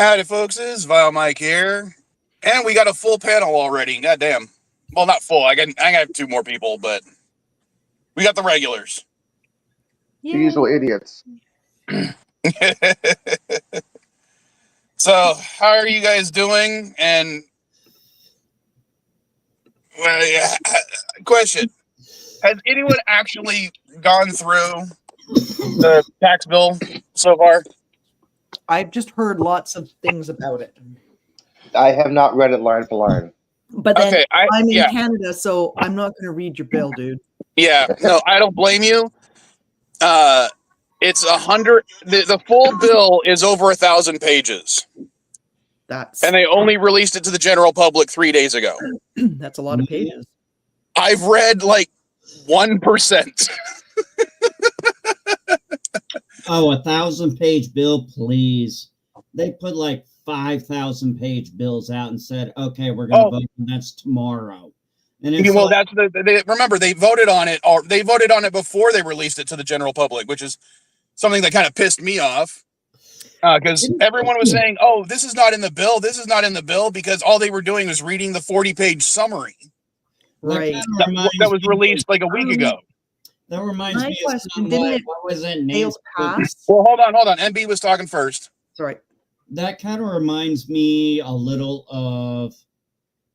Howdy, folks. It's Vile Mike here, and we got a full panel already. Goddamn. Well, not full. I got two more people, but we got the regulars. The usual idiots. So, how are you guys doing? And question: has anyone actually gone through the tax bill so far? I've just heard lots of things about it. I have not read it line for line. But then I'm in Canada, so I'm not going to read your bill, dude. Yeah, no, I don't blame you. It's 100. The full bill is over 1,000 pages. And they only released it to the general public 3 days ago. That's a lot of pages. I've read like 1%. Oh, 1,000-page bill, please. They put like 5,000-page bills out and said, "Okay, we're going to vote, and that's tomorrow." And it's remember they voted on it, or they voted on it before they released it to the general public, which is something that kind of pissed me off because everyone was saying, "Oh, this is not in the bill. This is not in the bill," because all they were doing was reading the 40-page summary. Right. That was released like a week ago. That reminds me of what was it? Well, hold on. MB was talking first. Sorry. That kind of reminds me a little of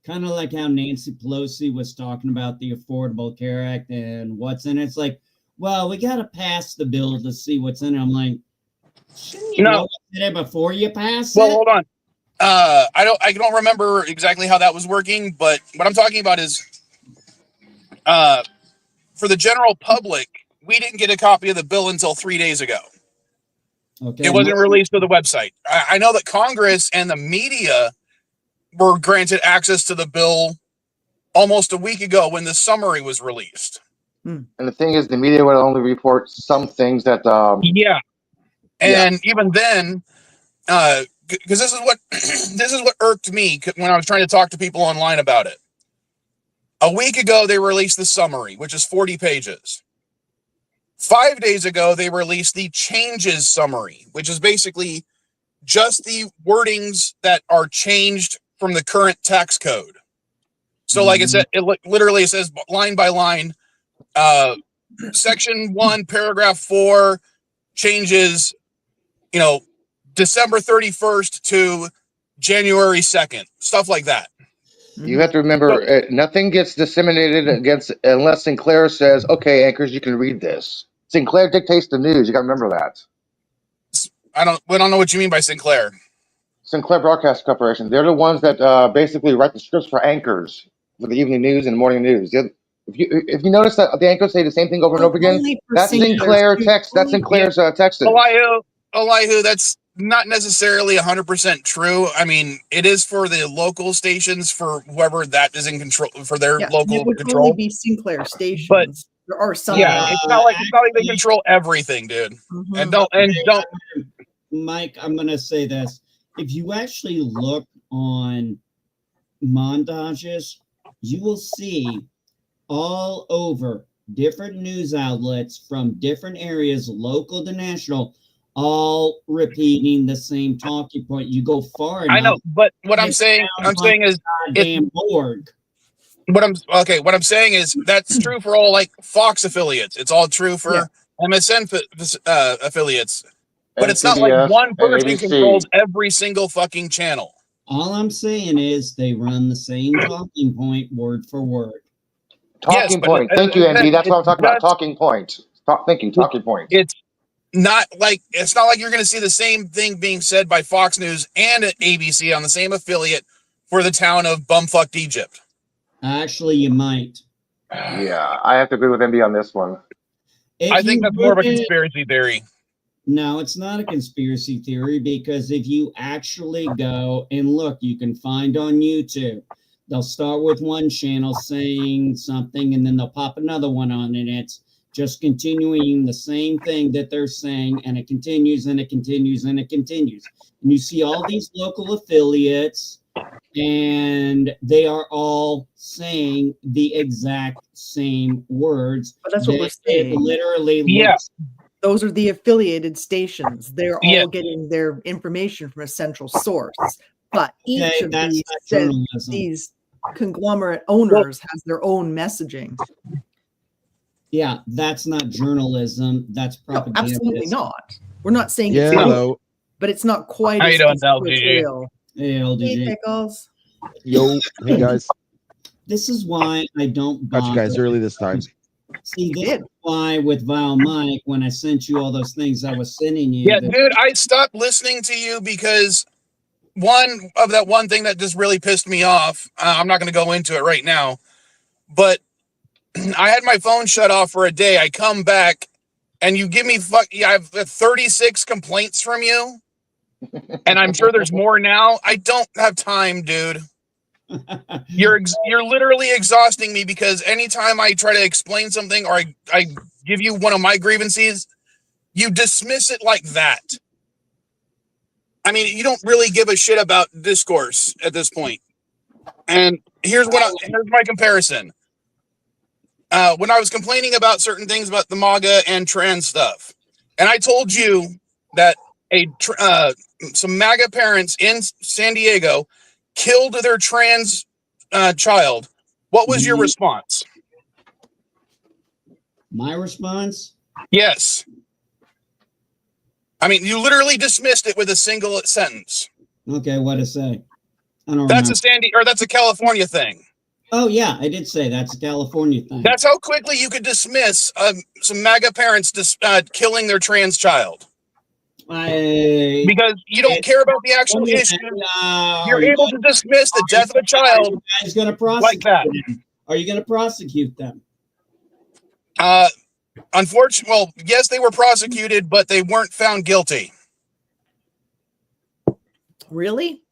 kind of like how Nancy Pelosi was talking about the Affordable Care Act and what's in it. It's like, well, we got to pass the bill to see what's in it. I'm like, shouldn't you know what's in it before you pass it? Well, hold on. I don't remember exactly how that was working, but what I'm talking about is for the general public, we didn't get a copy of the bill until 3 days ago. Okay. It wasn't released to the website. I know that Congress and the media were granted access to the bill almost a week ago when the summary was released. And the thing is, the media would only report some things that. Even then, because this is what irked me when I was trying to talk to people online about it. A week ago, they released the summary, which is 40 pages. 5 days ago, they released the changes summary, which is basically just the wordings that are changed from the current tax code. So like I said, it literally says line by line, section 1, paragraph 4 changes, December 31st to January 2nd, stuff like that. You have to remember, nothing gets disseminated unless Sinclair says, "Okay, anchors, you can read this." Sinclair dictates the news. You got to remember that. I don't know what you mean by Sinclair. Sinclair Broadcast Corporation. They're the ones that basically write the scripts for anchors for the evening news and morning news. If you notice that the anchors say the same thing over and over again, that's Sinclair text. That's Sinclair's text. Elihu, that's not necessarily 100% true. I mean, it is for the local stations, for whoever that is in control, for their local it would control. Only be Sinclair stations, but there are some. It's not like they control everything, dude. And don't. Mike, I'm gonna say this: if you actually look on montages, you will see all over different news outlets from different areas, local to national, all repeating the same talking point. You go far enough. I know, but what I'm saying is damn bored. What I'm saying is that's true for all like Fox affiliates. It's all true for MSN affiliates. But it's not like one person controls every single fucking channel. All I'm saying is they run the same talking point word for word. Talking point. Thank you, Andy. That's what I'm talking about. Talking point. Talking point. It's not like you're going to see the same thing being said by Fox News and ABC on the same affiliate for the town of bumfucked Egypt. Actually, you might. Yeah, I have to agree with MB on this one. I think that's more of a conspiracy theory. No, it's not a conspiracy theory, because if you actually go and look, you can find on YouTube, they'll start with one channel saying something and then they'll pop another one on, and it's just continuing the same thing that they're saying, and it continues and it continues and it continues. And you see all these local affiliates, and they are all saying the exact same words. But that's what we're saying. Literally, those are the affiliated stations. They're Yeah. all getting their information from a central source. But each Okay, of that's these, not journalism. these conglomerate owners has their own messaging. Yeah, that's not journalism. That's No, propaganda. absolutely not. We're not saying Yeah, it's good, hello. but it's not quite How as you doing, conspiratorial. Hey, Hey, LDG. Pickles. Yo, hey guys. This is why I don't Got you guys bother. early this time. See, this did. is why with Vile Mike, when I sent you all those things I was sending you. Yeah, dude, I stopped listening to you because one thing that just really pissed me off. I'm not going to go into it right now, but I had my phone shut off for a day. I come back and you give me I have 36 complaints from you, and I'm sure there's more now. I don't have time, dude. You're literally exhausting me because anytime I try to explain something or I give you one of my grievances, you dismiss it like that. I mean, you don't really give a shit about discourse at this point. And here's my comparison. When I was complaining about certain things about the MAGA and trans stuff, and I told you that some MAGA parents in San Diego killed their trans child, what was your response? My response? Yes. I mean, you literally dismissed it with a single sentence. Okay, what to say? I don't That's remember. that's a California thing. Oh yeah, I did say that's a California thing. That's how quickly you could dismiss some MAGA parents killing their trans child. Because you don't care about the actual issue. You're able to dismiss the death of a child like that. Are you going to prosecute them? Unfortunately, well, yes, they were prosecuted, but they weren't found guilty. Really?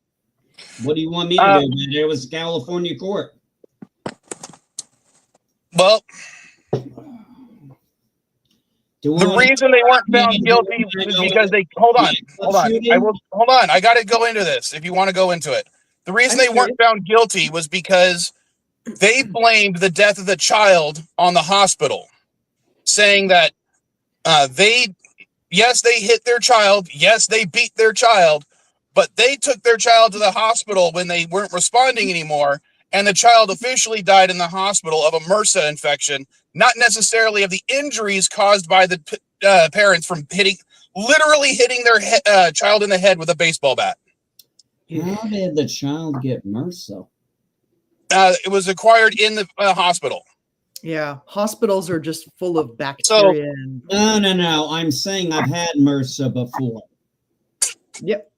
What do you want me to do? It was California court. Well, the reason they weren't found guilty is because they hold on. I got to go into this if you want to go into it. The reason they weren't found guilty was because they blamed the death of the child on the hospital, saying that they hit their child, yes, they beat their child, but they took their child to the hospital when they weren't responding anymore, and the child officially died in the hospital of a MRSA infection, not necessarily of the injuries caused by the parents from literally hitting their child in the head with a baseball bat. How did the child get MRSA? It was acquired in the hospital. Yeah, hospitals are just full of bacteria. No. I'm saying I've had MRSA before. Yep.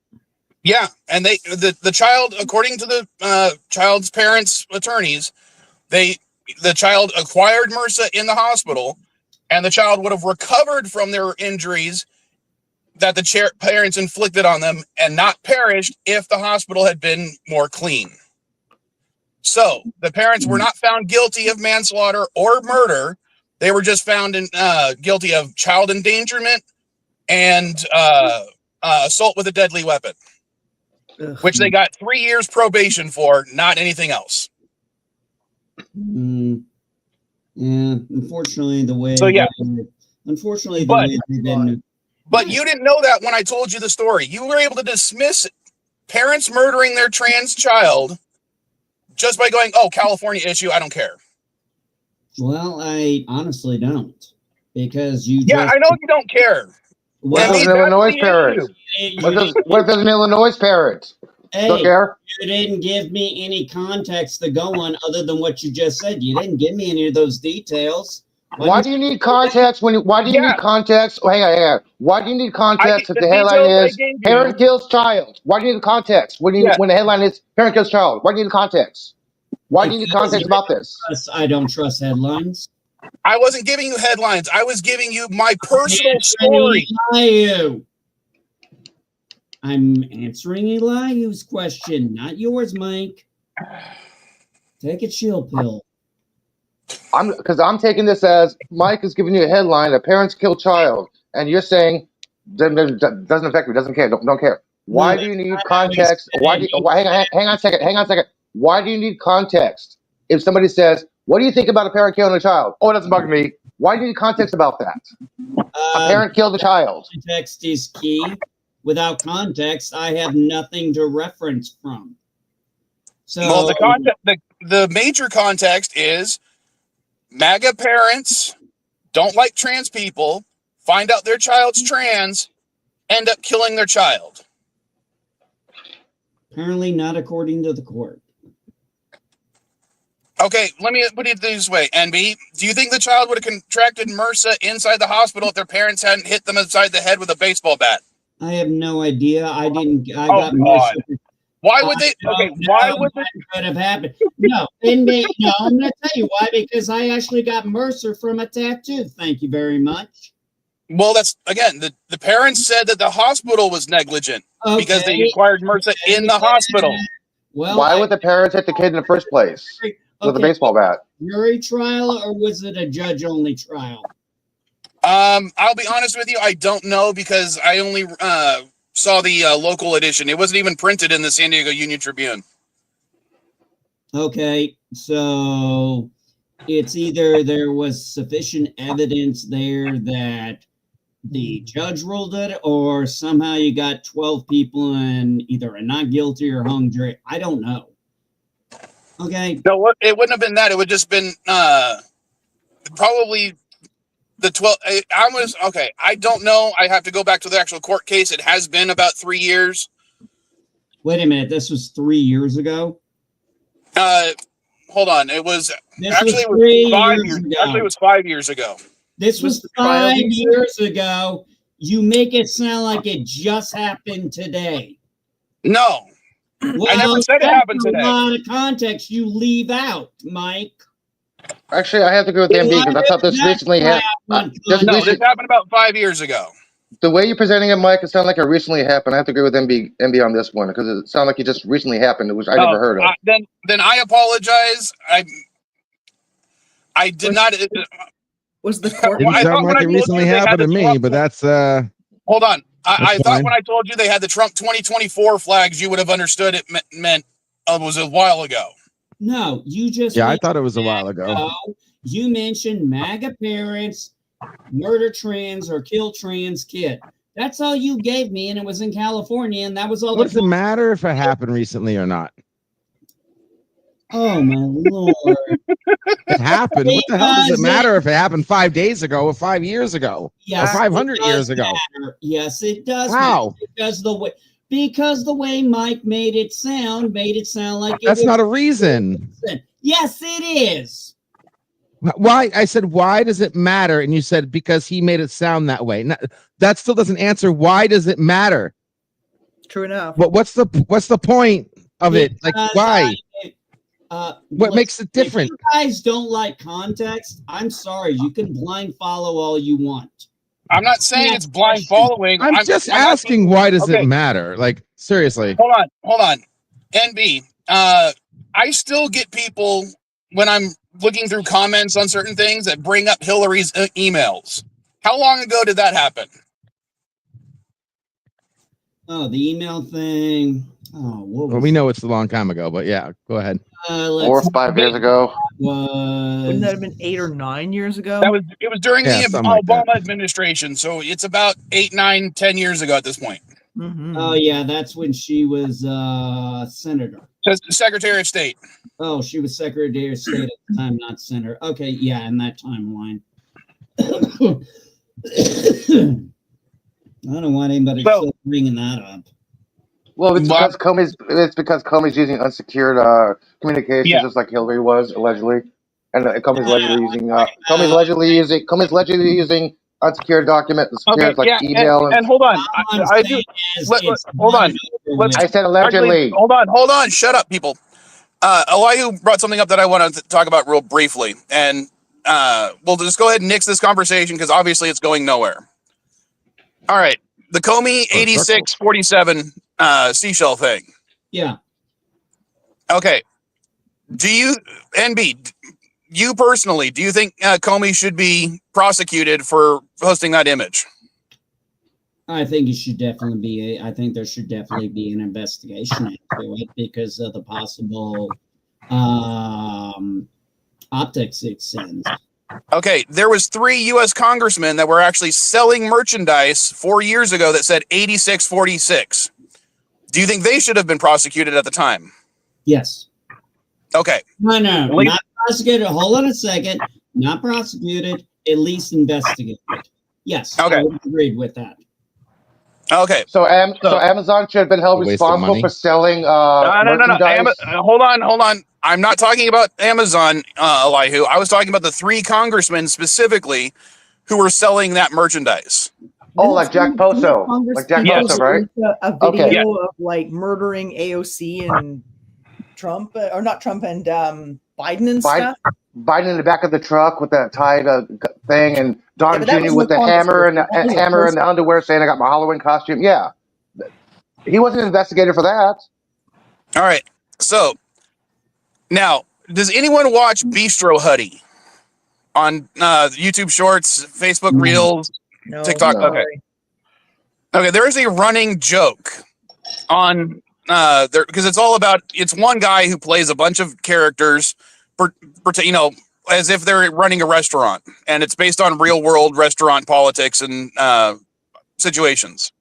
Yeah, and the child, according to the child's parents' attorneys, the child acquired MRSA in the hospital, and the child would have recovered from their injuries that the parents inflicted on them and not perished if the hospital had been more clean. So the parents were not found guilty of manslaughter or murder. They were just found guilty of child endangerment and assault with a deadly weapon, which they got 3 years probation for, not anything else. Yeah, unfortunately, the way. So yeah, but you didn't know that when I told you the story. You were able to dismiss parents murdering their trans child just by going, "Oh, California issue, I don't care." Well, I honestly don't, because you. Yeah, I know you don't care. What does an Illinois parent? What does an Illinois parent? Don't care? You didn't give me any context to go on other than what you just said. You didn't give me any of those details. Why do you need context why do you need context? Oh, hang on. Why do you need context if the headline is parent kills child? Why do you need context when the headline is parent kills child? Why do you need context? Why do you need context about this? I don't trust headlines. I wasn't giving you headlines. I was giving you my personal story. I'm answering Elihu's question, not yours, Mike. Take a chill pill. I'm taking this as Mike is giving you a headline: a parents kill child, and you're saying doesn't affect me, doesn't care, don't care. Why do you need context? Hang on a second. Why do you need context if somebody says, "What do you think about a parent killing a child?" Oh, it doesn't bug me. Why do you need context about that? A parent killed a child. Context is key. Without context, I have nothing to reference from. So, well, the major context is MAGA parents don't like trans people, find out their child's trans, end up killing their child. apparently not according to the court. Okay, let me put it this way, NB. Do you think the child would have contracted MRSA inside the hospital if their parents hadn't hit them upside the head with a baseball bat? I have no idea. I didn't. I Oh, got God. MRSA. Why would they? Okay, why would they? Could have happened? No, and no. I'm going to tell you why. Because I actually got MRSA from a tattoo. Thank you very much. Well, that's again. The parents said that the hospital was negligent because they acquired MRSA in the hospital. Well, why would the parents hit the kid in the first place with a baseball bat? Jury trial, or was it a judge-only trial? I'll be honest with you. I don't know because I only saw the local edition. It wasn't even printed in the San Diego Union Tribune. Okay, so it's either there was sufficient evidence there that the judge ruled it, or somehow you got 12 people and either a not guilty or hung jury. I don't know. Okay. No, it wouldn't have been that. It would just been probably the 12. Okay. I don't know. I have to go back to the actual court case. It has been about 3 years. Wait a minute. This was 3 years ago? Hold on. It was This actually was 3 5 years years. ago. Actually, it was 5 years ago. This was 5 years ago. You make it sound like it just happened today. No. Well, I never said it happened today. A lot of context you leave out, Mike. Actually, I have to agree with MB because I thought this recently happened. No, this happened about 5 years ago. The way you're presenting it, Mike, it sounds like it recently happened. I have to agree with MB on this one because it sounded like it just recently happened, which I never heard of. Then I apologize. I did not. Was the court? Didn't sound like it recently happened to me, but that's Hold on. I thought fine. when I told you they had the Trump 2024 flags, you would have understood it meant it was a while ago. No, you just I thought it was a while ago. You mentioned MAGA parents murder trans or kill trans kid. That's all you gave me, and it was in California, and that was all. What does it matter if it happened recently or not? Oh my Lord! It happened. What the hell does it matter if it happened 5 days ago or 5 years ago or 500 years ago? Yes, it does. How? Because the way Mike made it sound like that's not a reason. Yes, it is. Why? I said, why does it matter? And you said because he made it sound that way. That still doesn't answer. Why does it matter? True enough. But what's the point of it? Like, why? What makes it different? If you guys don't like context, I'm sorry. You can blind follow all you want. I'm not saying it's blind following. I'm just asking, why does it matter? Like, seriously. Hold on. NB, I still get people when I'm looking through comments on certain things that bring up Hillary's emails. How long ago did that happen? Oh, the email thing. Oh, well, we know it's a long time ago, but yeah, go ahead. 4 or 5 years ago. Wouldn't that have been 8 or 9 years ago? It was during the Obama administration, so it's about 8, 9, 10 years ago at this point. Mm-hmm. Oh yeah, that's when she was senator. Secretary of State. Oh, she was Secretary of State at the time, not senator. Okay, yeah, in that timeline. I don't know why anybody's still bringing that up. Well, it's because Comey's using unsecured communications, just like Hillary was allegedly, and Comey's allegedly using unsecured documents, like email. And hold on, hold on. I said allegedly. Hold on. Shut up, people. Elihu brought something up that I want to talk about real briefly, and we'll just go ahead and nix this conversation because obviously it's going nowhere. All right, the Comey 8647 seashell thing. Yeah. Okay. Do you, NB, you personally, do you think Comey should be prosecuted for posting that image? I think it should definitely be. I think there should definitely be an investigation into it because of the possible optics it sends. Okay, there was 3 U.S. congressmen that were actually selling merchandise 4 years ago that said 8646. Do you think they should have been prosecuted at the time? Yes. Okay. No, not prosecuted. Hold on a second. Not prosecuted, at least investigated. Yes, Okay. I would agree with that. Okay. So Amazon should have been held A waste of responsible money. for selling No. merchandise. Hold on. I'm not talking about Amazon, Elihu. I was talking about the 3 congressmen specifically who were selling that merchandise. Oh, like Jack Poso. Like Jack Poso, right? A video Okay. of like murdering AOC and Trump, or not Trump and Biden and stuff. Biden in the back of the truck with that tied thing, and Don but that Jr. wasn't with a the hammer and congressperson. That was a hammer and person. the underwear saying, "I got my Halloween costume." Yeah, he wasn't investigated for that. All right. So now, does anyone watch Bistro Huddy on YouTube Shorts, Facebook Reels, No, TikTok? No. Okay. Okay. There is a running joke on there because it's one guy who plays a bunch of characters, as if they're running a restaurant, and it's based on real world restaurant politics and situations.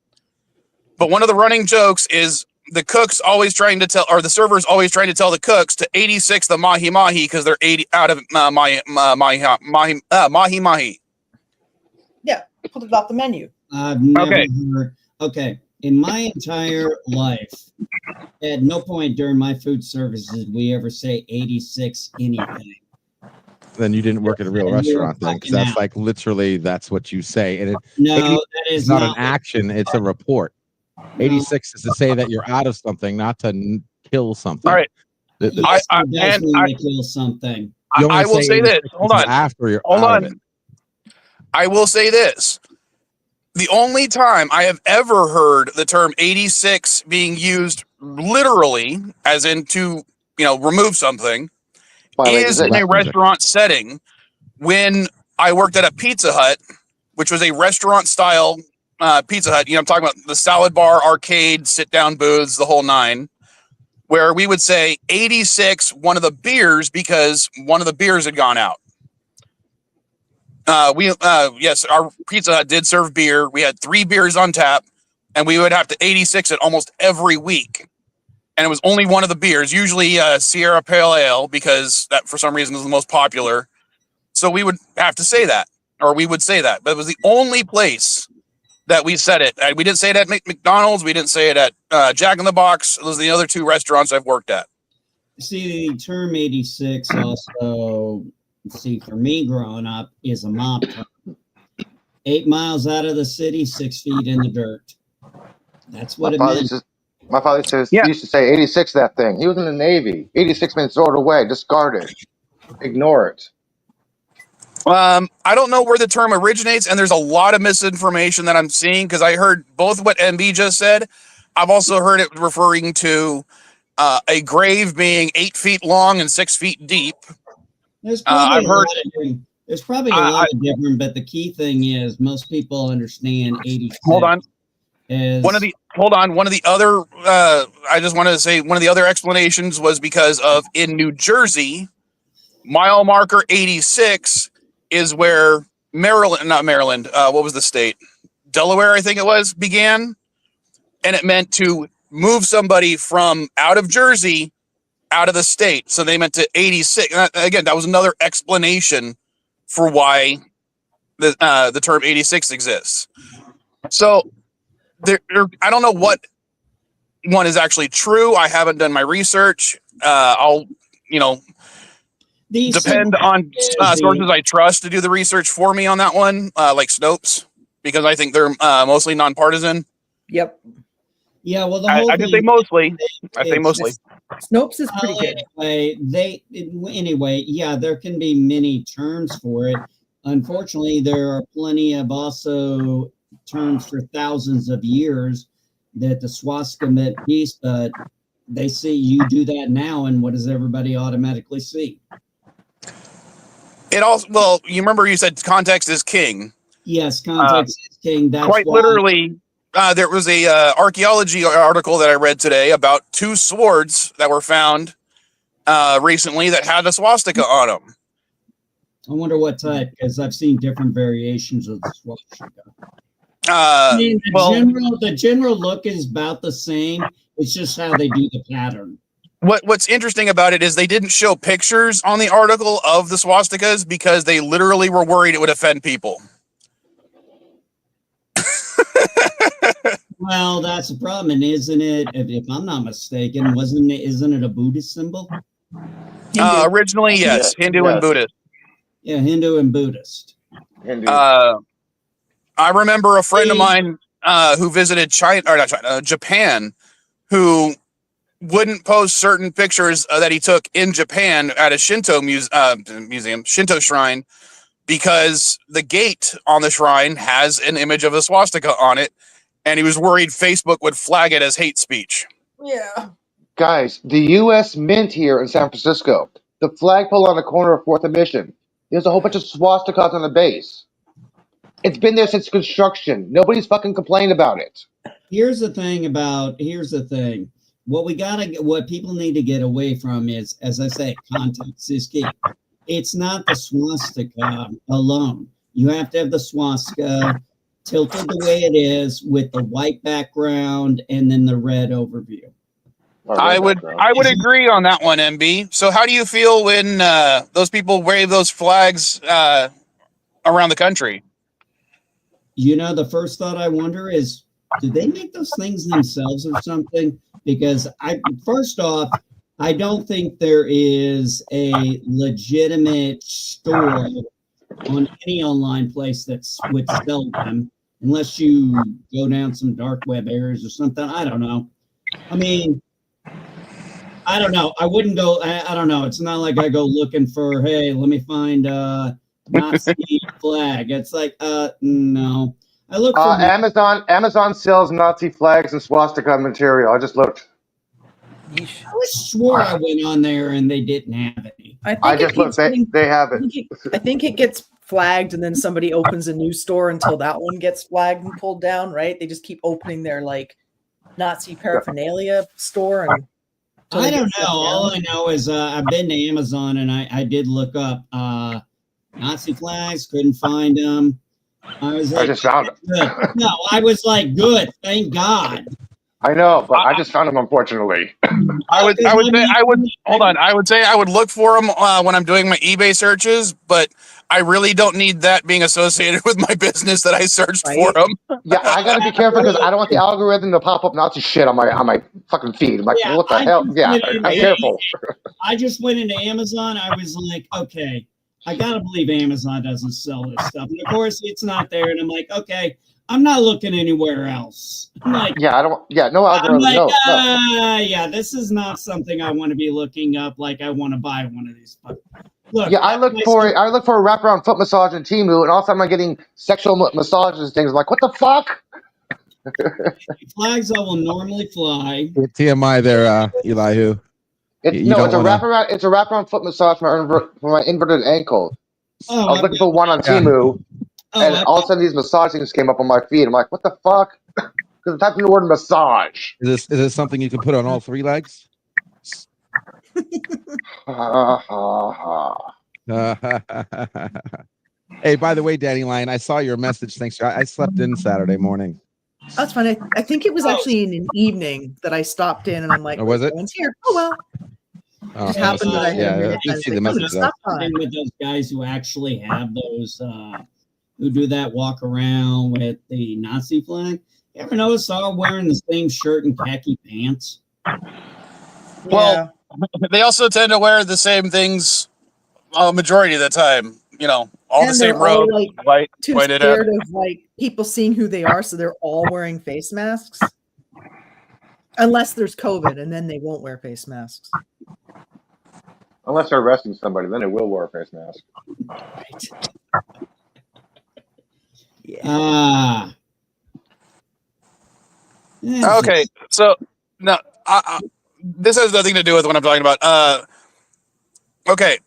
But one of the running jokes is the cook's always trying to tell, or the server's always trying to tell the cooks to 86 the mahi mahi because they're 80 out of mahi mahi. Yeah, put it off the menu. I've never heard. Okay, in my entire life, at no point during my food service did we ever say 86 anything. Then you didn't work at a real And we were restaurant then, because fucking that's out. like literally that's what you say, and No, that it's is not an action; it's a report. No. 86 is to say that you're out of something, not to kill something. All right. Yes, it does mean to kill something. I will say this. Hold on. After you're Hold out of on. it. I will say this. The only time I have ever heard the term 86 being used literally, as in to, remove something, is in a restaurant setting when I worked at a Pizza Hut, which was a restaurant style Pizza Hut. I'm talking about the salad bar, arcade, sit down booths, the whole 9, where we would say 86, one of the beers, because one of the beers had gone out. Yes, our Pizza Hut did serve beer. We had 3 beers on tap, and we would have to 86 it almost every week. And it was only one of the beers, usually Sierra Pale Ale, because that for some reason was the most popular. So we would have to say that, or we would say that. But it was the only place that we said it. We didn't say it at McDonald's. We didn't say it at Jack in the Box. Those are the other 2 restaurants I've worked at. See, the term 86 also, for me growing up, is a mob term. 8 miles out of the city, 6 feet in the dirt. That's what it meant. My father used to say 86 that thing. He was in the Navy. 86 means throw it away, discard it, ignore it. I don't know where the term originates, and there's a lot of misinformation that I'm seeing, because I heard both what MB just said. I've also heard it referring to a grave being 8 feet long and 6 feet deep. There's probably a lot of different, but the key thing is most people understand 86. Hold on. One of the other I just wanted to say one of the other explanations was because of in New Jersey, mile marker 86 is where what was the state? Delaware, I think it was, began. And it meant to move somebody from out of Jersey out of the state. So they meant to 86. Again, that was another explanation for why the term 86 exists. So I don't know what one is actually true. I haven't done my research. I'll, depend on sources I trust to do the research for me on that one, like Snopes, because I think they're mostly nonpartisan. Yep. Yeah, well, I just say mostly. I say mostly. Snopes is pretty good. Anyway, yeah, there can be many terms for it. Unfortunately, there are plenty of also terms for thousands of years that the swastika meant peace, but they see you do that now, and what does everybody automatically see? It also, well, you remember you said context is king. Yes, context is king. That's quite literally. There was a archaeology article that I read today about 2 swords that were found recently that had a swastika on them. I wonder what type, because I've seen different variations of the swastika. Uh, The general look is about the same. It's just how they do the pattern. What's interesting about it is they didn't show pictures on the article of the swastikas because they literally were worried it would offend people. Well, that's the problem, and isn't it? If I'm not mistaken, isn't it a Buddhist symbol? Originally, yes, Hindu and Buddhist. Yeah, Hindu and Buddhist. Hindu. I remember a friend of mine who visited Japan, who wouldn't post certain pictures that he took in Japan at a Shinto Shinto shrine, because the gate on the shrine has an image of a swastika on it, and he was worried Facebook would flag it as hate speech. Yeah. Guys, the U.S. Mint here in San Francisco, the flagpole on the corner of 4th and Mission, there's a whole bunch of swastikas on the base. It's been there since construction. Nobody's fucking complained about it. Here's the thing. What people need to get away from is, as I say, context is key. It's not the swastika alone. You have to have the swastika tilted the way it is with the white background and then the red overview. I would agree on that one, MB. So how do you feel when those people wave those flags around the country? The first thought I wonder is, did they make those things themselves or something? Because first off, I don't think there is a legitimate store on any online place that would sell them, unless you go down some dark web areas or something. I don't know. I mean, I don't know. I wouldn't go. I don't know. It's not like I go looking for, hey, let me find Nazi flag. It's like, no. I look for Amazon sells Nazi flags and swastika material. I just looked. I swore I went on there and they didn't have any. I just looked. They have it. I think it gets flagged, and then somebody opens a new store until that one gets flagged and pulled down. Right? They just keep opening their Nazi paraphernalia store. And I don't know. All I know is I've been to Amazon and I did look up Nazi flags. Couldn't find them. I just found them. No, I was like, good. Thank God. I know, but I just found them, unfortunately. I would say I would look for them when I'm doing my eBay searches, but I really don't need that being associated with my business that I searched for them. Yeah, I gotta be careful because I don't want the algorithm to pop up Nazi shit on my fucking feed. I'm like, what the hell? Yeah, I'm careful. I just went into Amazon. I was like, okay, I gotta believe Amazon doesn't sell this stuff, and of course it's not there. And I'm like, okay, I'm not looking anywhere else. I'm like, no algorithm. I'm like, no. Yeah, this is not something I want to be looking up. Like, I want to buy one of these. Look, yeah, I look for a wraparound foot massage in Temu, and all of a sudden I'm getting sexual massages and things. I'm like, what the fuck? Flags that will normally fly. TMI there, Elihu. It's a wraparound foot massage for my inverted ankle. I was looking for one on Temu, and all of a sudden these massage things came up on my feed. I'm like, what the fuck? Because I'm typing the word massage. Is this something you can put on all three legs? Hey, by the way, Danny Lyon, I saw your message. Thanks. I slept in Saturday morning. That's fine. I think it was actually in an evening that I stopped in, and I'm like, was it? No one's here. Oh well. Oh, it happened that I had with those guys who actually have those who do that walk around with the Nazi flag. You ever notice they're all wearing the same shirt and khaki pants? Well, they also tend to wear the same things majority of the time. All the same robe, white, pointed out. Too scared of people seeing who they are, so they're all wearing face masks. Unless there's COVID, and then they won't wear face masks. Unless they're arresting somebody, then they will wear a face mask. Right. Yeah. Okay, so no, this has nothing to do with what I'm talking about. Okay,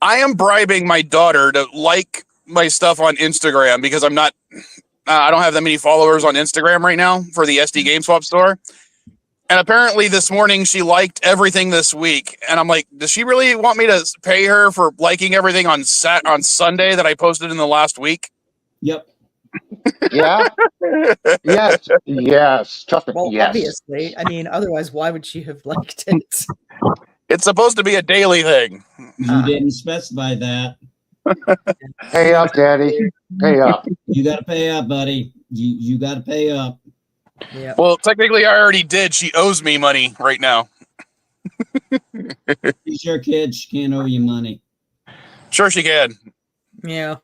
I am bribing my daughter to like my stuff on Instagram because I'm not. I don't have that many followers on Instagram right now for the SD Game Swap store. And apparently this morning she liked everything this week. And I'm like, does she really want me to pay her for liking everything on Sunday that I posted in the last week? Yep. Yeah. Yes. Yes. Trust me. Well, Yes. obviously. I mean, otherwise, why would she have liked it? It's supposed to be a daily thing. You didn't specify that. Pay up, Daddy. Pay up. You got to pay up, buddy. You got to pay up. Yeah. Well, technically I already did. She owes me money right now. She's your kid. She can't owe you money. Sure she can. Yeah.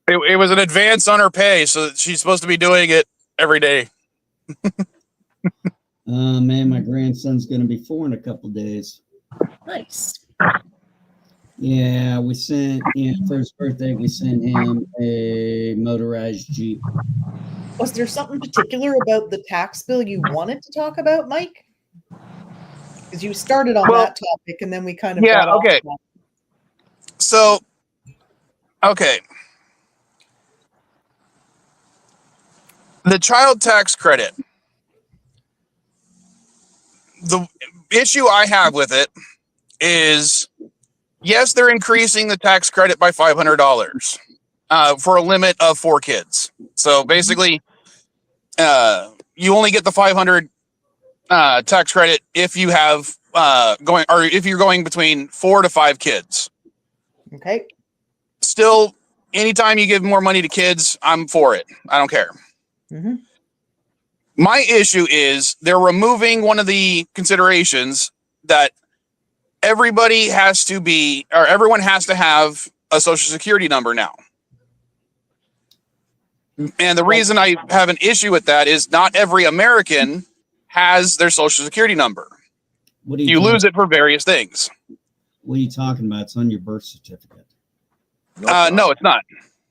It was an advance on her pay, so she's supposed to be doing it every day. Man, my grandson's going to be 4 in a couple days. Nice. Yeah, we sent, for his birthday, we sent him a motorized Jeep. Was there something particular about the tax bill you wanted to talk about, Mike? Because you started on that topic and then we kind of got off okay. that. So, okay. The child tax credit. The issue I have with it is, yes, they're increasing the tax credit by $500 for a limit of 4 kids. So basically, you only get the 500 tax credit if you have if you're going between 4 to 5 kids. Okay. Still, anytime you give more money to kids, I'm for it. I don't care. Mm-hmm. My issue is they're removing one of the considerations that everybody has to be, or everyone has to have a social security number now. And the reason I have an issue with that is not every American has their social security number. What You lose it for various things. What are you talking about? It's on your birth certificate. No, it's not.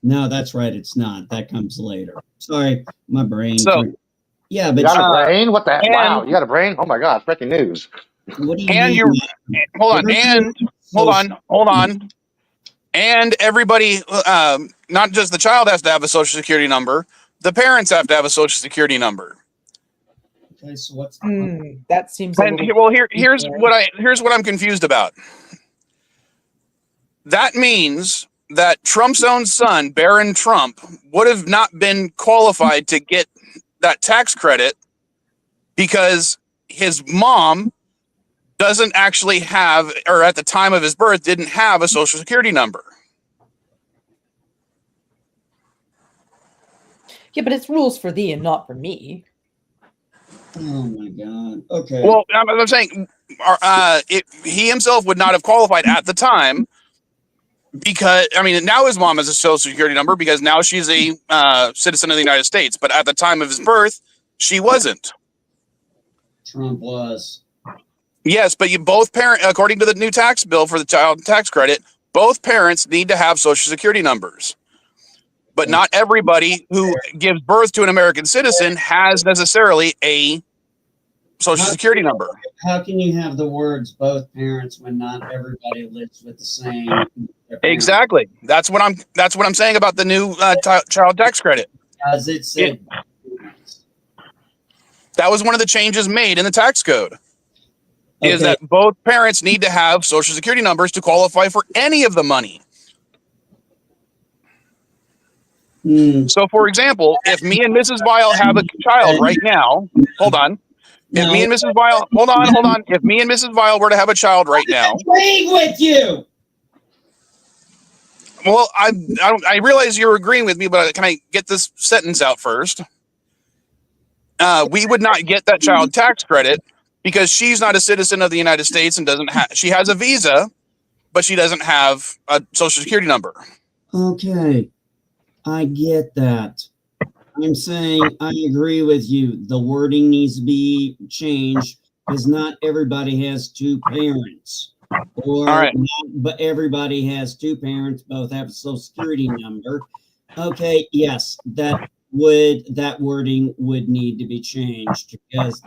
No, that's right. It's not. That comes later. Sorry, my brain. So, yeah, but You got a brain? What the? Wow, you got a brain? Oh my gosh! Breaking news. What do you and mean? you hold on. And everybody, not just the child has to have a social security number. The parents have to have a social security number. Okay, so what's that seems. Here's what I'm confused about. That means that Trump's own son, Barron Trump, would have not been qualified to get that tax credit because his mom doesn't actually have, or at the time of his birth, didn't have a social security number. Yeah, but it's rules for thee and not for me. Oh my God. Okay. Well, I'm saying he himself would not have qualified at the time because, I mean, now his mom has a social security number because now she's a citizen of the United States. But at the time of his birth, she wasn't. Trump was. Yes, but both parents, according to the new tax bill for the child tax credit, both parents need to have social security numbers. But not everybody who gives birth to an American citizen has necessarily a social security number. How can you have the words both parents when not everybody lives with the same? Exactly. That's what I'm saying about the new child tax credit. As it said. That was one of the changes made in the tax code. Is that both parents need to have social security numbers to qualify for any of the money. So, for example, if me and Mrs. Vile have a child right now, hold on. If me and Mrs. Vile, hold on. If me and Mrs. Vile were to have a child right now, agreeing with you. Well, I realize you're agreeing with me, but can I get this sentence out first? We would not get that child tax credit because she's not a citizen of the United States and doesn't have. She has a visa, but she doesn't have a social security number. Okay. I get that. I'm saying I agree with you. The wording needs to be changed because not everybody has 2 parents. Or but everybody has 2 parents, both have a social security number. Okay, yes, that wording would need to be changed because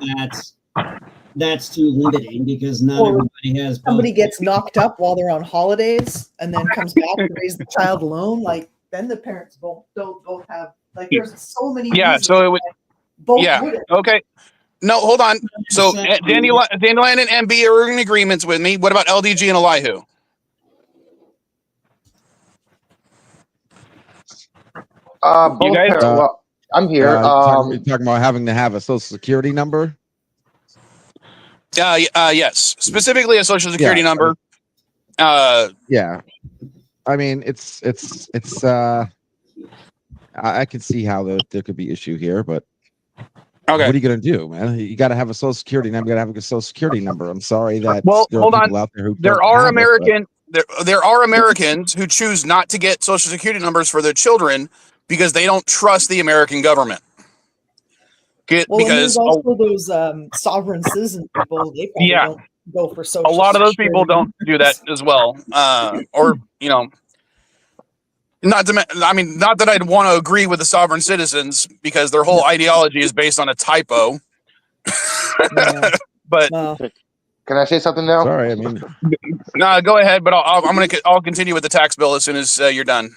that's too limiting because not everybody has both. Somebody gets knocked up while they're on holidays and then comes back to raise the child alone, like then the parents don't both have, like there's so many. Yeah, so it would. Both yeah. wouldn't. Okay. No, hold on. So Dandelion and MB are in agreements with me. What about LDG and Elihu? Both You guys? well, I'm here. You're talking about having to have a social security number. Yes, specifically a social security number. Yeah, I mean it's I can see how there could be issue here, but okay. What are you gonna do, man? You got to have a social security number. You got to have a social security number. I'm sorry that there are people out there who there are there are Americans who choose not to get social security numbers for their children because they don't trust the American government. Because there's also those sovereign citizen people. They probably don't go for social. A lot of those people don't do that as well, or not that I'd want to agree with the sovereign citizens because their whole ideology is based on a typo. But can I say something now? Sorry, I mean, no, go ahead. But I'll continue with the tax bill as soon as you're done.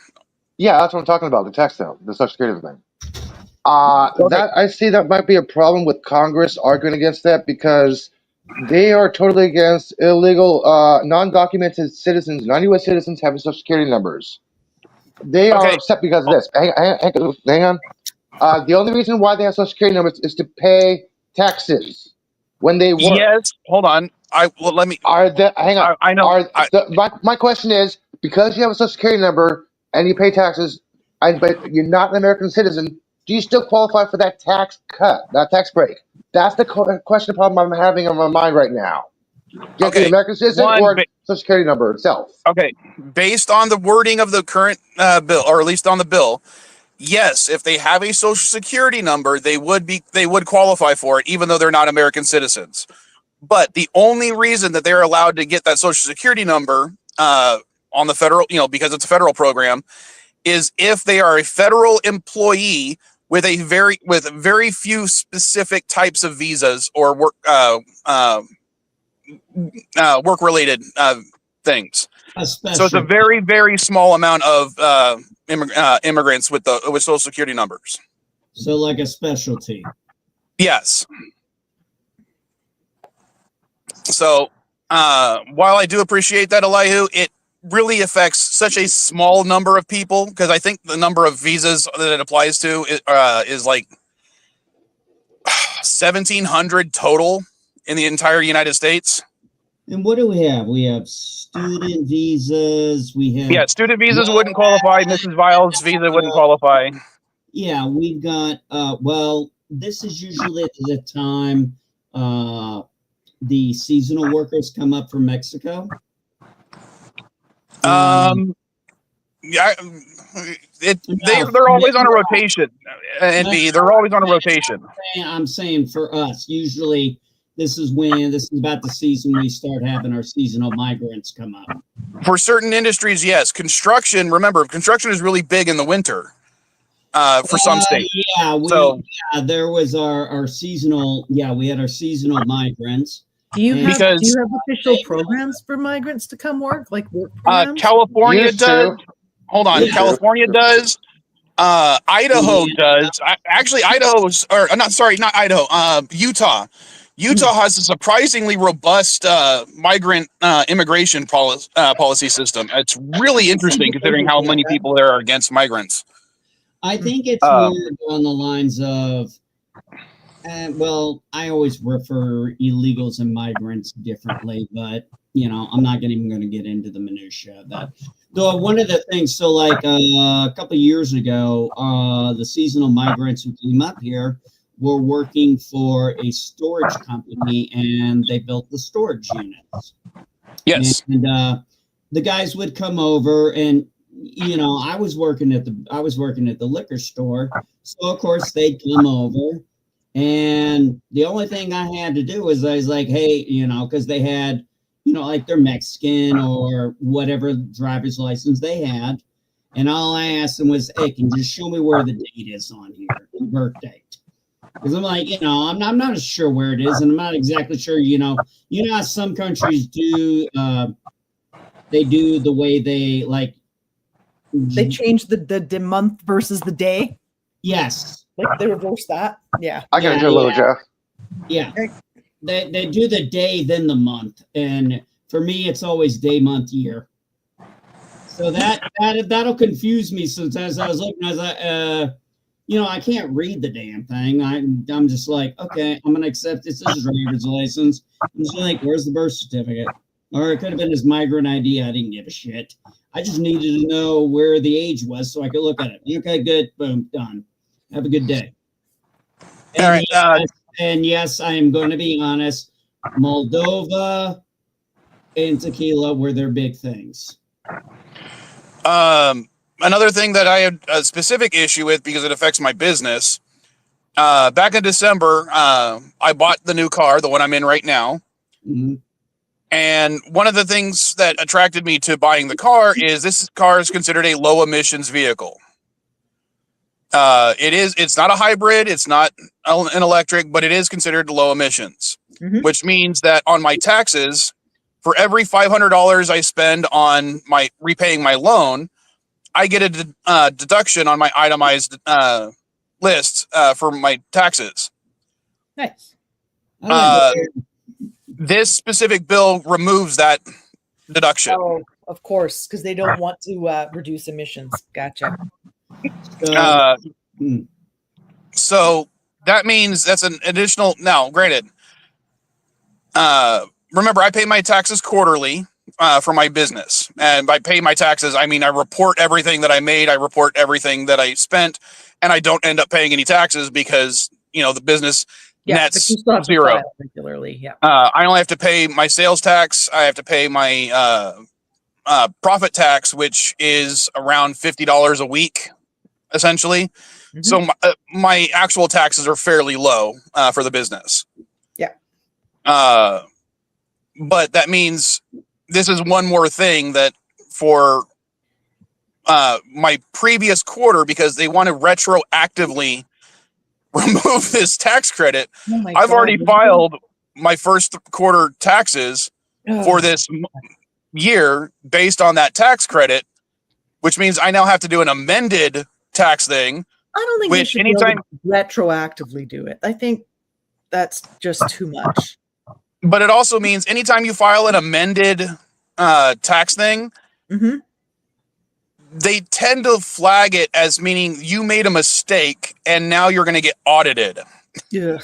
Yeah, that's what I'm talking about. The tax bill, the social security thing. That I see that might be a problem with Congress arguing against that because they are totally against illegal, non-documented citizens, non-U.S. citizens having social security numbers. They are upset because of this. Hang on. The only reason why they have social security numbers is to pay taxes when they work. Yes. Hold on. Let me. Hang on. I know. My question is, because you have a social security number and you pay taxes, but you're not an American citizen, do you still qualify for that tax cut, that tax break? That's the question problem I'm having on my mind right now. Get the American citizen or social security number itself. Okay. Based on the wording of the current bill, or at least on the bill, yes, if they have a social security number, they would qualify for it, even though they're not American citizens. But the only reason that they're allowed to get that social security number on the federal, because it's a federal program, is if they are a federal employee with very few specific types of visas or work related things. So it's a very, very small amount of immigrants with social security numbers. So like a specialty. Yes. So while I do appreciate that, Elihu, it really affects such a small number of people because I think the number of visas that it applies to is like 1,700 total in the entire United States. And what do we have? We have student visas. We have student visas wouldn't qualify. Mrs. Viles' visa wouldn't qualify. Yeah, we've got. Well, this is usually at the time the seasonal workers come up from Mexico. They're always on a rotation. They're always on a rotation. I'm saying for us, usually. This is about the season we start having our seasonal migrants come up. For certain industries, yes. Construction is really big in the winter for some states. Yeah, there was our seasonal. Yeah, we had our seasonal migrants. Do you have official programs for migrants to come work, like work programs? California does. Hold on, California does. Idaho does. Actually, not Idaho. Utah. Utah has a surprisingly robust migrant immigration policy system. It's really interesting considering how many people there are against migrants. I think it's more on the lines of, well, I always refer illegals and migrants differently, but I'm not even going to get into the minutia of that. Though one of the things, so like a couple of years ago, the seasonal migrants who came up here were working for a storage company, and they built the storage units. Yes. And the guys would come over, and I was working at the liquor store, so of course they'd come over, and the only thing I had to do was I was like, hey, because they had, like their Mexican or whatever driver's license they had, and all I asked them was, hey, can you just show me where the date is on here, the birth date? Because I'm like, I'm not sure where it is, and I'm not exactly sure, how some countries do, they do the way they like. They change the month versus the day. Yes. Like they reverse that. Yeah. I got you a little, Jeff. Yeah. They do the day, then the month. And for me, it's always day, month, year. So that'll confuse me. So as I was looking, I was like, I can't read the damn thing. I'm just like, okay, I'm gonna accept this. This is driver's license. I'm just like, where's the birth certificate? Or it could have been his migrant ID. I didn't give a shit. I just needed to know where the age was so I could look at it. Okay, good. Boom, done. Have a good day. And All right. yes, I am going to be honest. Moldova and tequila were their big things. Another thing that I had a specific issue with because it affects my business. Back in December, I bought the new car, the one I'm in right now. Mm-hmm. And one of the things that attracted me to buying the car is this car is considered a low emissions vehicle. It's not a hybrid. It's not an electric, but it is considered low emissions, which means that on my taxes, for every $500 I spend on repaying my loan, I get a deduction on my itemized list for my taxes. Nice. This specific bill removes that deduction. Oh, of course, because they don't want to reduce emissions. Gotcha. So that means that's an additional. Now, granted, remember I pay my taxes quarterly for my business, and by pay my taxes, I mean I report everything that I made, I report everything that I spent, and I don't end up paying any taxes because the business nets zero regularly. Yeah. I only have to pay my sales tax. I have to pay my profit tax, which is around $50 a week, essentially. So my actual taxes are fairly low for the business. Yeah. But that means this is one more thing that for my previous quarter, because they want to retroactively remove this tax credit. I've already filed my first quarter taxes for this year based on that tax credit, which means I now have to do an amended tax thing. I don't think you should be able to retroactively do it. I think that's just too much. But it also means anytime you file an amended tax thing, they tend to flag it as meaning you made a mistake and now you're going to get audited. Yeah.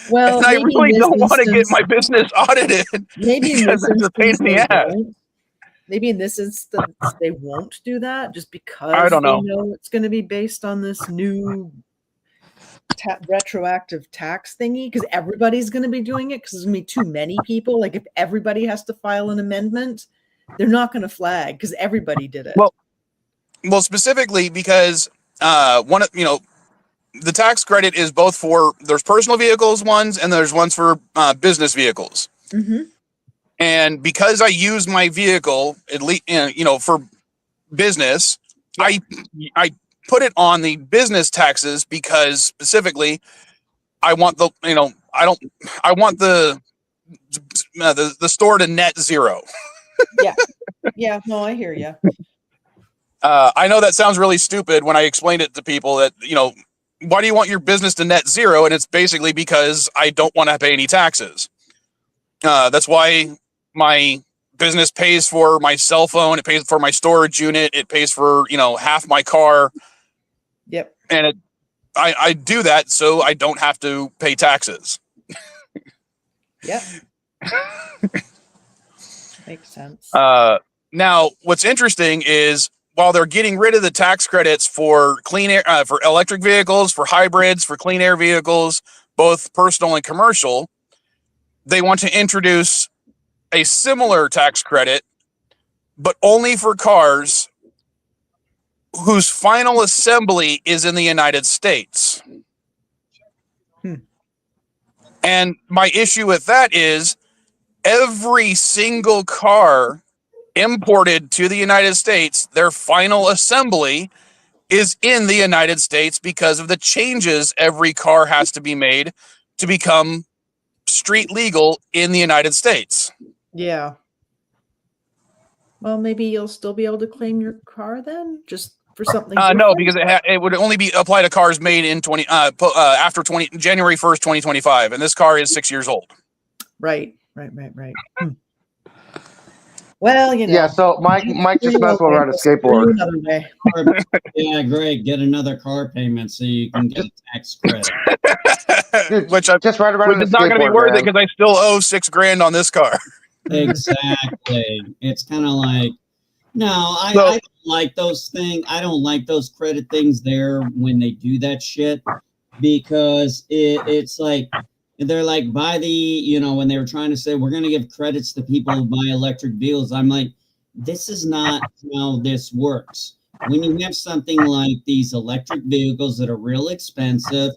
Well, I really don't want to get my business audited. Maybe in this instance, maybe in this instance they won't do that just because I don't know. They know it's going to be based on this new retroactive tax thingy because everybody's going to be doing it because there's going to be too many people. Like if everybody has to file an amendment, they're not going to flag because everybody did it. Well, specifically because the tax credit is both for there's personal vehicles ones and there's ones for business vehicles. And because I use my vehicle at least, for business, I put it on the business taxes because specifically I want the store to net zero. Yeah, no, I hear you. I know that sounds really stupid when I explain it to people that, why do you want your business to net zero? And it's basically because I don't want to pay any taxes. That's why my business pays for my cell phone. It pays for my storage unit. It pays for, half my car. Yep. And I do that so I don't have to pay taxes. Yep. Makes sense. Now, what's interesting is while they're getting rid of the tax credits for clean air, for electric vehicles, for hybrids, for clean air vehicles, both personal and commercial, they want to introduce a similar tax credit, but only for cars whose final assembly is in the United States. And my issue with that is every single car imported to the United States, their final assembly is in the United States because of the changes every car has to be made to become street legal in the United States. Yeah. Well, maybe you'll still be able to claim your car then, just for something? No, different? because it would only be apply to cars made in after January 1st, 2025, and this car is 6 years old. Right. Well, you know. Yeah, so Mike just might as well ride a skateboard. Another day. Yeah, great. Get another car payment so you can get a tax credit. Dude, which just ride around on a is not going to be skateboard, worth it man. because I still owe $6,000 on this car. Exactly. It's kind of like, no, I So- don't like those things. I don't like those credit things there when they do that shit, because it's like, they're like, buy the, when they were trying to say, we're going to give credits to people who buy electric vehicles. I'm like, this is not how this works. When you have something like these electric vehicles that are real expensive,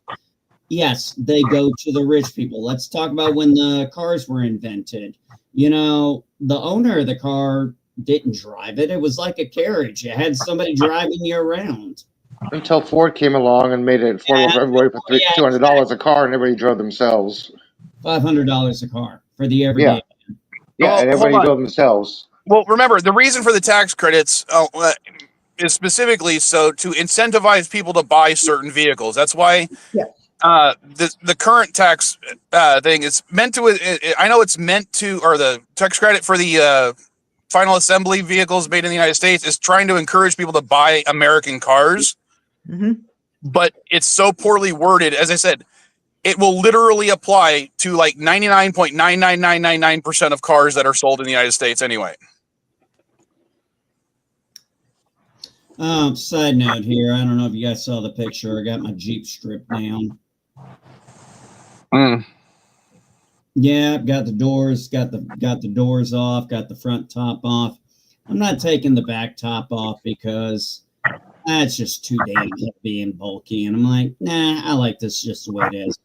yes, they go to the rich people. Let's talk about when the cars were invented. The owner of the car didn't drive it. It was like a carriage. You had somebody driving you around. Until Ford came along and made it affordable for everybody for $200 a car, and everybody drove themselves. $500 a car for the everyday. Yeah, and everybody drove themselves. Well, remember, the reason for the tax credits is specifically so to incentivize people to buy certain vehicles. That's why the current tax thing is meant to. I know it's meant to, or the tax credit for the final assembly vehicles made in the United States is trying to encourage people to buy American cars. Mm-hmm. But it's so poorly worded. As I said, it will literally apply to like 99.99999% of cars that are sold in the United States anyway. Side note here, I don't know if you guys saw the picture. I got my Jeep stripped down. Yeah, got the doors, got the doors off, got the front top off. I'm not taking the back top off because that's just too damn heavy and bulky. And I'm like, nah, I like this just the way it is.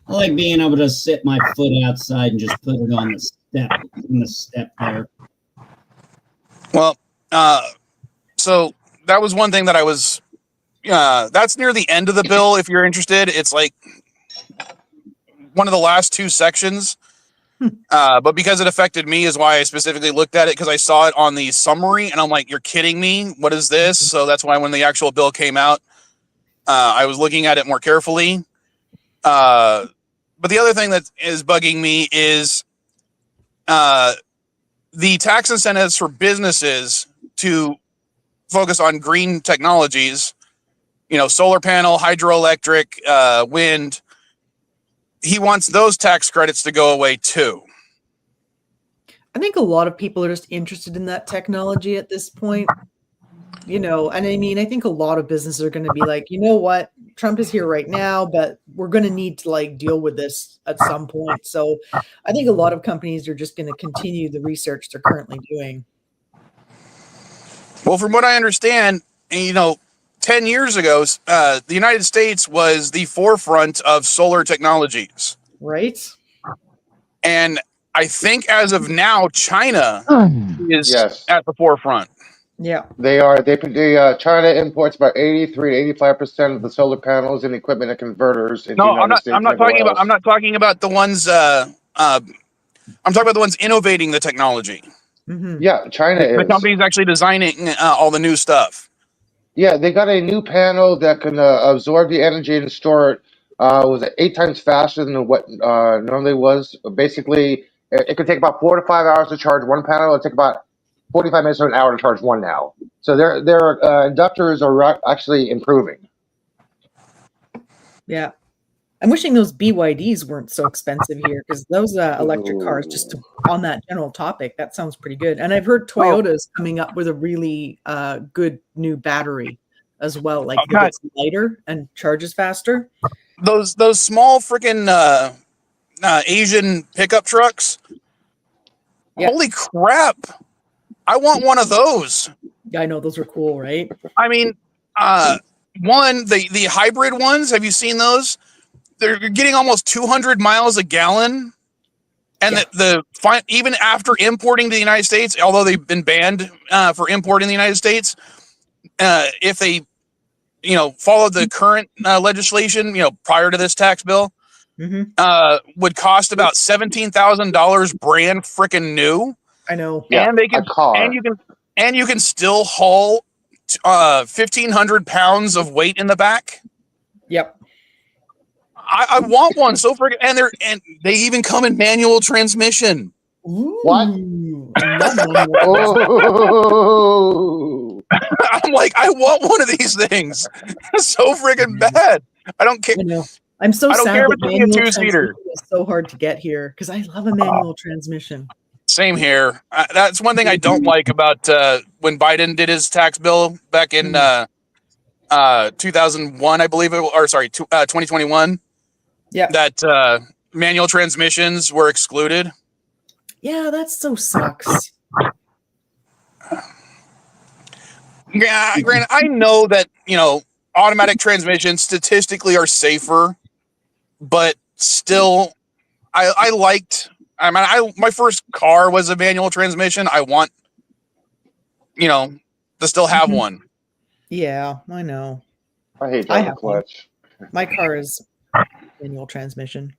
I like being able to sit my foot outside and just put it on the step there. Well, so that was one thing that I was, that's near the end of the bill. If you're interested, it's like one of the last two sections. But because it affected me is why I specifically looked at it, because I saw it on the summary and I'm like, you're kidding me. What is this? So that's why when the actual bill came out, I was looking at it more carefully. But the other thing that is bugging me is the tax incentives for businesses to focus on green technologies, solar panel, hydroelectric, wind. He wants those tax credits to go away too. I think a lot of people are just interested in that technology at this point. And I mean, I think a lot of businesses are going to be like, you know what, Trump is here right now, but we're going to need to deal with this at some point. So I think a lot of companies are just going to continue the research they're currently doing. Well, from what I understand, 10 years ago, the United States was the forefront of solar technologies. Right. And I think as of now, China is at the forefront. Yeah, they are. China imports about 83 to 85% of the solar panels and equipment and converters. Into the United States. I'm not talking about the ones. I'm talking about the ones innovating the technology. Mm-hmm. Yeah, China is. The company's actually designing all the new stuff. Yeah, they got a new panel that can absorb the energy and store it. Was 8 times faster than what normally was. Basically, it could take about 4 to 5 hours to charge one panel. It'll take about 45 minutes or an hour to charge one now. So their inductors are actually improving. Yeah. I'm wishing those BYDs weren't so expensive here, because those electric cars, just on that general topic, that sounds pretty good. And I've heard Toyota's coming up with a really good new battery as well, that gets lighter and charges faster. Those small freaking Asian pickup trucks. Yep. Holy crap. I want one of those. I know, those are cool, right? I mean, the hybrid ones, have you seen those? They're getting almost 200 miles a gallon. And even after importing to the United States, although they've been banned for importing the United States, if they, follow the current legislation, prior to this tax bill, would cost about $17,000 brand freaking new. I know. And they can, and you can still haul 1,500 pounds of weight in the back. Yep. I want one so freaking, and they even come in manual transmission. Ooh, What? not manual. Oh, I'm like, I want one of these things so freaking bad. I don't care. I know. I'm so I don't sad care if that it's only a manual two-seater. transmission is so hard to get here because I love a manual transmission. Same here. That's one thing I don't like about when Biden did his tax bill back in 2001, I believe it was, or sorry, 2021. Yeah. That manual transmissions were excluded. Yeah, that so sucks. Yeah, granted, I know that, automatic transmissions statistically are safer, but still, my first car was a manual transmission. I want, to still have one. Yeah, I know. I hate I driving have one. clutch. My car is manual transmission.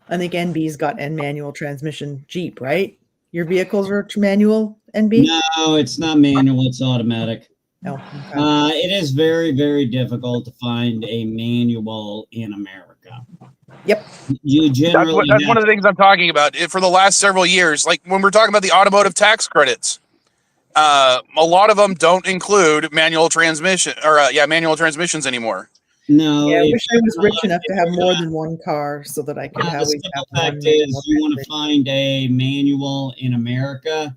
I think NB's got N manual transmission Jeep, right? Your vehicles are manual, NB? No, it's not manual, it's automatic. Oh, okay. It is very, very difficult to find a manual in America. Yep. You generally That's one of the things I'm talking about. For the last several years, like when we're talking about the automotive tax credits, a lot of them don't include manual transmission or manual transmissions anymore. No. Yeah, I wish I was rich enough to have more than one car so that I could the always simple have fact one. is, you want to find a manual in America,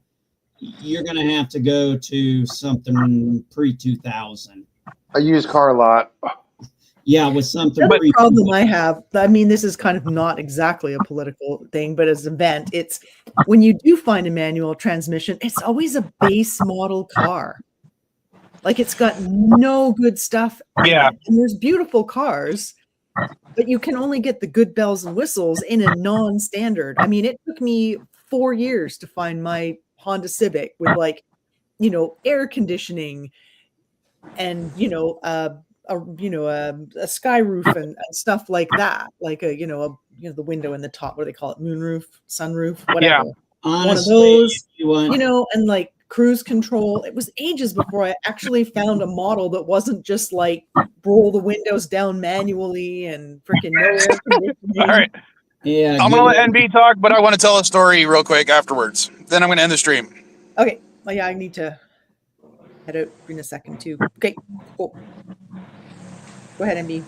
you're going to have to go to something pre-2000. A used car lot. Yeah, with something. The other problem I have, I mean, this is kind of not exactly a political thing, but as an event, it's when you do find a manual transmission, it's always a base model car. Like it's got no good stuff in it. And there's beautiful cars, but you can only get the good bells and whistles in a non-standard. I mean, it took me 4 years to find my Honda Civic with air conditioning and a sky roof and stuff like that, like the window in the top, what do they call it, moonroof, sunroof, whatever. Yeah. Honestly, one of those, and like cruise control. It was ages before I actually found a model that wasn't just like roll the windows down manually and freaking no air conditioning. All right. Yeah, I'm gonna let NB talk, but I want to tell a story real quick afterwards. Then I'm gonna end the stream. Okay. Well, yeah, I need to head out in a second too. Okay, cool. Go ahead, MB.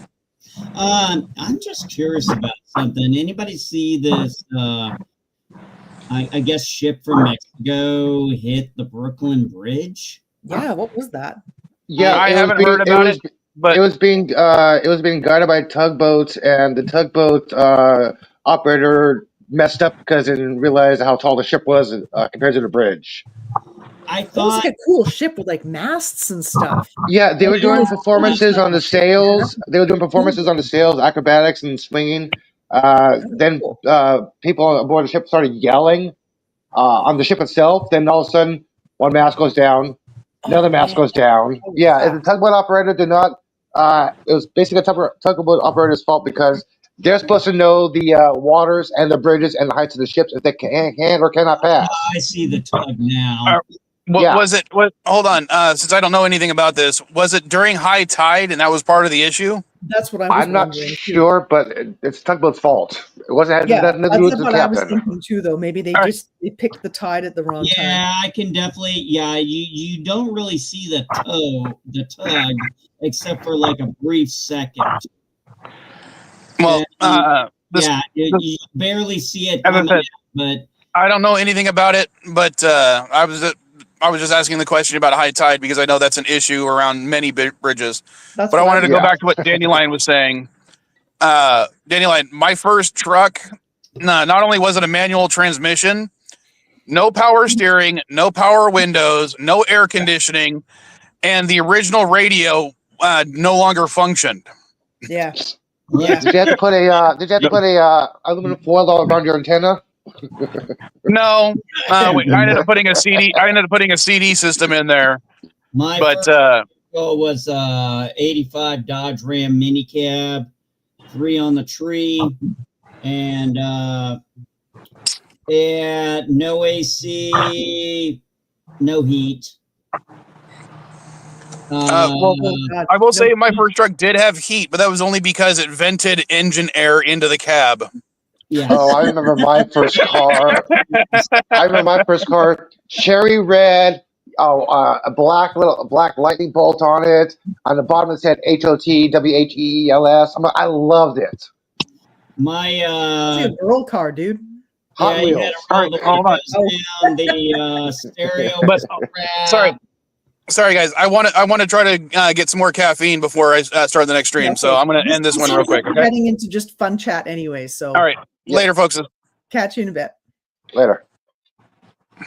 I'm just curious about something. Anybody see this? I guess ship from Mexico hit the Brooklyn Bridge. Yeah, what was that? Yeah, I haven't heard about it, but it was being guided by tugboats, and the tugboat operator messed up because they didn't realize how tall the ship was compared to the bridge. I It was thought like a cool ship with like masts and stuff. Yeah, they were doing performances on the sails. They were doing performances on the sails, acrobatics and swinging. Then people aboard the ship started yelling on the ship itself. Then all of a sudden, one mast goes down, another mast goes down. Yeah, and the tugboat operator did not. It was basically a tugboat operator's fault because they're supposed to know the waters and the bridges and the heights of the ships if they can or cannot pass. I see the tug now. Was it? Hold on. Since I don't know anything about this, was it during high tide and that was part of the issue? That's what I'm not sure, but it's tugboat's fault. It wasn't nothing to do with the what I was captain. thinking too, though. Maybe they picked the tide at the wrong time. Yeah, I can definitely. Yeah, you don't really see the tug, except for like a brief second. Well, you barely see it coming out, but I don't know anything about it. But I was just asking the question about high tide because I know that's an issue around many bridges. But I wanted to go back to what Dandelion was saying. Dandelion, my first truck, not only was it a manual transmission, no power steering, no power windows, no air conditioning, and the original radio no longer functioned. Yeah. Did you have to put a aluminum foil around your antenna? No, I ended up putting a CD system in there. My first was 85 Dodge Ram minicab, 3 on the tree, and no AC, no heat. Well, God, I will say no. my first truck did have heat, but that was only because it vented engine air into the cab. yeah. Oh, I remember my first car. Cherry red. Oh, a black lightning bolt on it. On the bottom it said HOTWHEELS. I loved it. My It's a girl car, dude. Hot yeah, you had Wheels. to roll All right, the hold on. windows down, the stereo. But crap. sorry guys, I want to try to get some more caffeine before I start the next stream. So I'm going to end this one real quick. We're Okay. heading into just fun chat anyway. So All right. Yeah. Later, folks. catch you in a bit. Later.